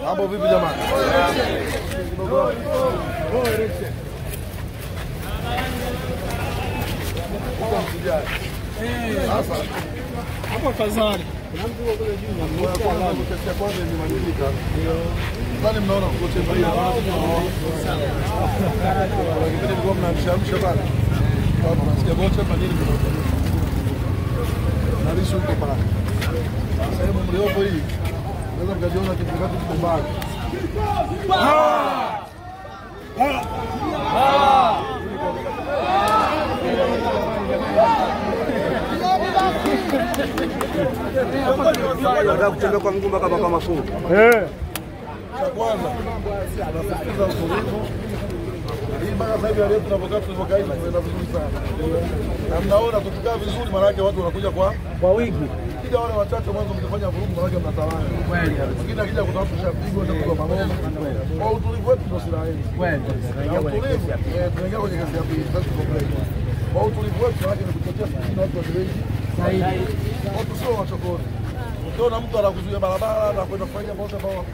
Hapo vipi jamani? Sasa hapo Fazari. Kwanza imemalizika. Bali mnaona kocha mbaya. Lakini ndio mnamshamsha bana. Kama nasikia kocha madini na lisho uko pale. Sasa hebu mliopo hii. Naweza mkajiona kitu kama kitu mbaya. Nataka kutembea kwa mguu mpaka mafungu. Cha kwanza tunafikiza utulivu. Hii mpaka sasa hivi leo tunapokaa tunaenda vizuri sana. Na mnaona tukikaa vizuri maana yake watu wanakuja kwa wingi. Kija wale wachache mwanzo mkifanya vurugu maana yake mnatawala. Kweli. Lakini akija kuna watu shapigwa na kwa maneno. Kwa utulivu wetu ndio silaha yetu. Kweli. Utulivu tunaingia kwenye kazi ya pili sasa tuko kwa utulivu wetu maana yake ni kuchochea fikira watu wa wengi. Sahihi. Watu sio wachokoni. Ukiona mtu anakuzuia barabara na kwenda kufanya mambo ambao